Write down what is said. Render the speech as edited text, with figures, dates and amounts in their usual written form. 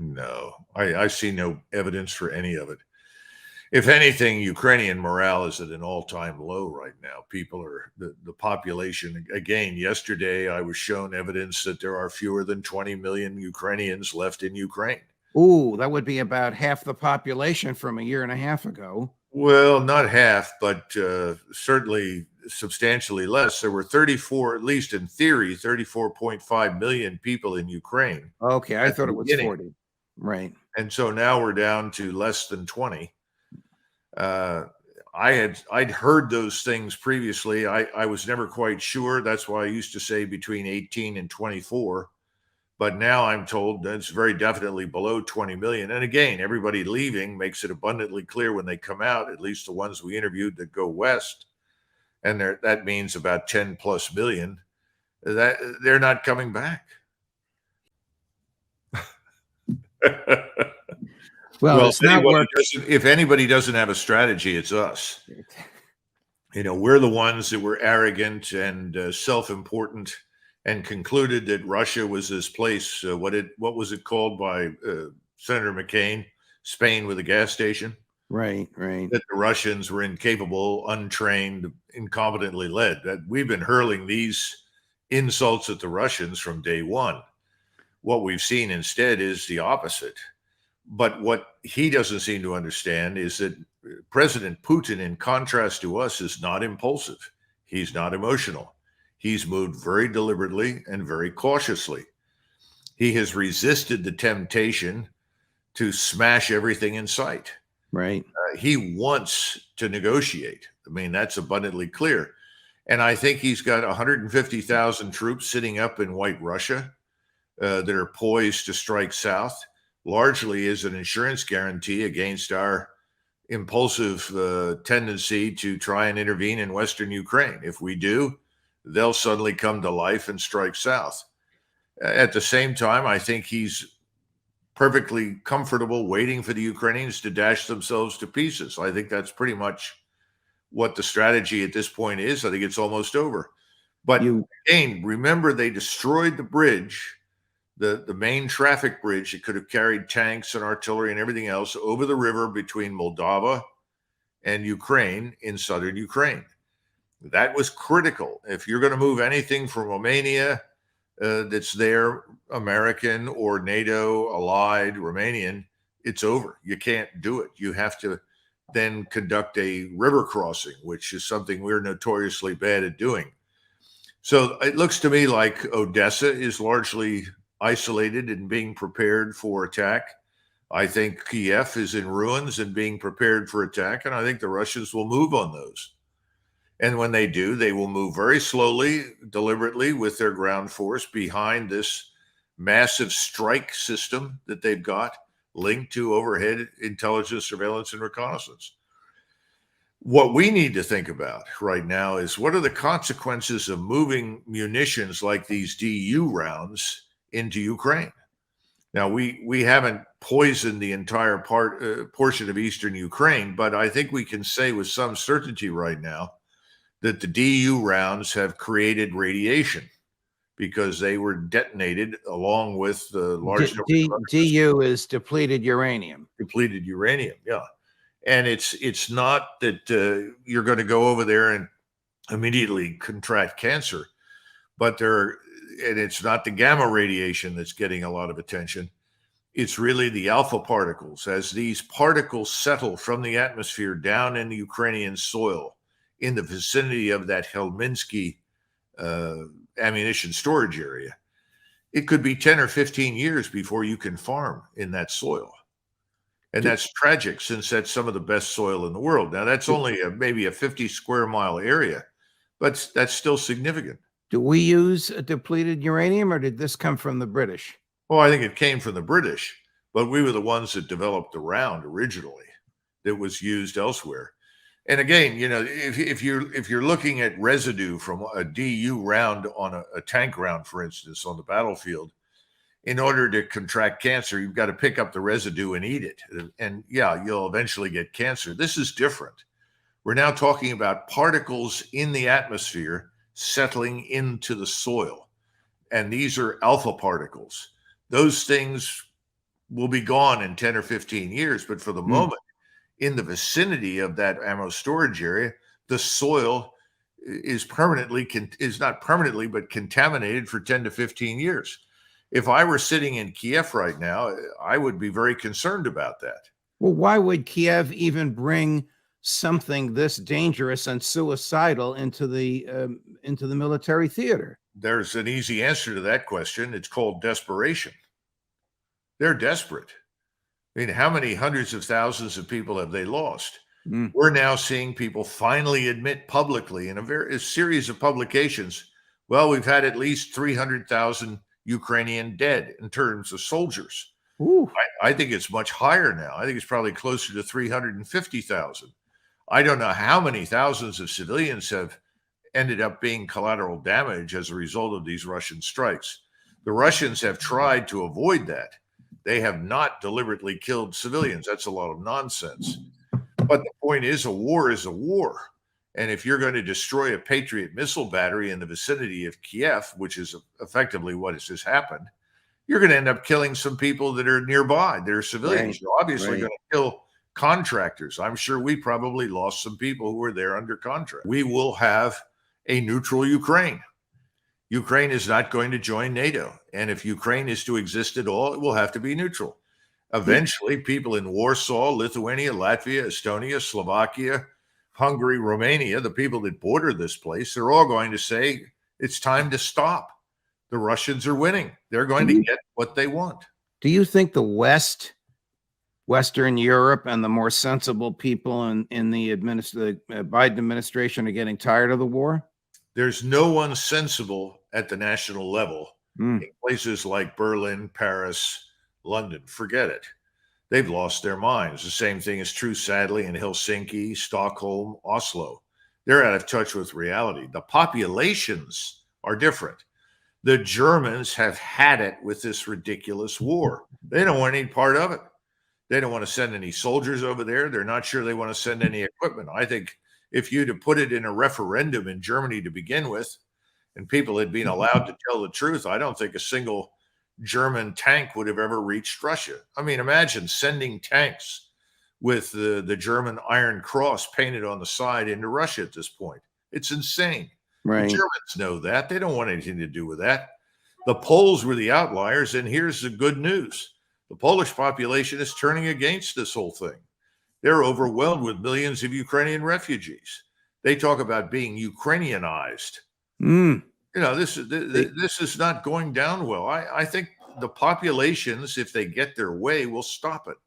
No, I see no evidence for any of it. If anything, Ukrainian morale is at an all-time low right now. People are the population. Again, yesterday I was shown evidence that there are fewer than 20 million Ukrainians left in Ukraine. Ooh, that would be about half the population from a year and a half ago. Well, not half, but certainly substantially less. There were 34, at least in theory, 34.5 million people in Ukraine. Okay, I at the thought it was beginning. 40. Right. And so now we're down to less than 20. I'd heard those things previously. I was never quite sure. That's why I used to say between 18 and 24. But now I'm told that it's very definitely below 20 million. And again, everybody leaving makes it abundantly clear when they come out, at least the ones we interviewed that go west, and that means about 10 plus million, that they're not coming back. Well, it's not working. If anybody doesn't have a strategy, it's us. We're the ones that were arrogant and self-important and concluded that Russia was this place. What was it called by Senator McCain? Spain with a gas station. Right. That the Russians were incapable, untrained, incompetently led. That we've been hurling these insults at the Russians from day one. What we've seen instead is the opposite. But what he doesn't seem to understand is that President Putin, in contrast to us, is not impulsive. He's not emotional. He's moved very deliberately and very cautiously. He has resisted the temptation to smash everything in sight. Right. He wants to negotiate. I mean, that's abundantly clear. And I think he's got 150,000 troops sitting up in White Russia that are poised to strike south, largely as an insurance guarantee against our impulsive tendency to try and intervene in Western Ukraine. If we do, they'll suddenly come to life and strike south. At the same time, I think he's perfectly comfortable waiting for the Ukrainians to dash themselves to pieces. I think that's pretty much what the strategy at this point is. I think it's almost over. But again, remember, they destroyed the bridge, the main traffic bridge that could have carried tanks and artillery and everything else over the river between Moldova and Ukraine in southern Ukraine. That was critical. If you're going to move anything from Romania that's there, American or NATO allied Romanian, it's over. You can't do it. You have to then conduct a river crossing, which is something we're notoriously bad at doing. So it looks to me like Odessa is largely isolated and being prepared for attack. I think Kiev is in ruins and being prepared for attack, and I think the Russians will move on those. And when they do, they will move very slowly, deliberately with their ground force behind this massive strike system that they've got linked to overhead intelligence, surveillance, and reconnaissance. What we need to think about right now is what are the consequences of moving munitions like these DU rounds into Ukraine? Now, we haven't poisoned the entire portion of eastern Ukraine, but I think we can say with some certainty right now that the DU rounds have created radiation because they were detonated along with the large DU is depleted uranium. Depleted uranium, yeah. And it's not that you're going to go over there and immediately contract cancer, but it's not the gamma radiation that's getting a lot of attention. It's really the alpha particles. As these particles settle from the atmosphere down in the Ukrainian soil in the vicinity of that Helminsky ammunition storage area, it could be 10 or 15 years before you can farm in that soil. And that's tragic, since that's some of the best soil in the world. Now, that's only maybe a 50 square mile area, but that's still significant. Do we use depleted uranium, or did this come from the British? Well, I think it came from the British, but we were the ones that developed the round originally that was used elsewhere. And again, if you're looking at residue from a DU round on a tank round, for instance, on the battlefield, in order to contract cancer, you've got to pick up the residue and eat it. And yeah, you'll eventually get cancer. This is different. We're now talking about particles in the atmosphere settling into the soil. And these are alpha particles. Those things will be gone in 10 or 15 years. But for the moment, in the vicinity of that ammo storage area, the soil is not permanently, but contaminated for 10 to 15 years. If I were sitting in Kiev right now, I would be very concerned about that. Well, why would Kiev even bring something this dangerous and suicidal into the military theater? There's an easy answer to that question. It's called desperation. They're desperate. I mean, how many hundreds of thousands of people have they lost? We're now seeing people finally admit publicly in a series of publications, well, we've had at least 300,000 Ukrainian dead in terms of soldiers. I think it's much higher now. I think it's probably closer to 350,000. I don't know how many thousands of civilians have ended up being collateral damage as a result of these Russian strikes. The Russians have tried to avoid that. They have not deliberately killed civilians. That's a lot of nonsense. But the point is, a war is a war. And if you're going to destroy a Patriot missile battery in the vicinity of Kiev, which is effectively what has just happened, you're going to end up killing some people that are nearby. They're civilians. Right. You're obviously going to kill contractors. I'm sure we probably lost some people who were there under contract. We will have a neutral Ukraine. Ukraine is not going to join NATO. And if Ukraine is to exist at all, it will have to be neutral. Eventually, people in Warsaw, Lithuania, Latvia, Estonia, Slovakia, Hungary, Romania, the people that border this place, they're all going to say, it's time to stop. The Russians are winning. They're going to get what they want. Do you think the Western Europe and the more sensible people in the Biden administration are getting tired of the war? There's no one sensible at the national level in places like Berlin, Paris, London. Forget it. They've lost their minds. The same thing is true, sadly, in Helsinki, Stockholm, Oslo. They're out of touch with reality. The populations are different. The Germans have had it with this ridiculous war. They don't want any part of it. They don't want to send any soldiers over there. They're not sure they want to send any equipment. I think if you'd have put it in a referendum in Germany to begin with, and people had been allowed to tell the truth, I don't think a single German tank would have ever reached Russia. I mean, imagine sending tanks with the German Iron Cross painted on the side into Russia at this point. It's insane. Right. The Germans know that. They don't want anything to do with that. The Poles were the outliers, and here's the good news. The Polish population is turning against this whole thing. They're overwhelmed with millions of Ukrainian refugees. They talk about being Ukrainianized. You know, this is not going down well. I think the populations, if they get their way, will stop it.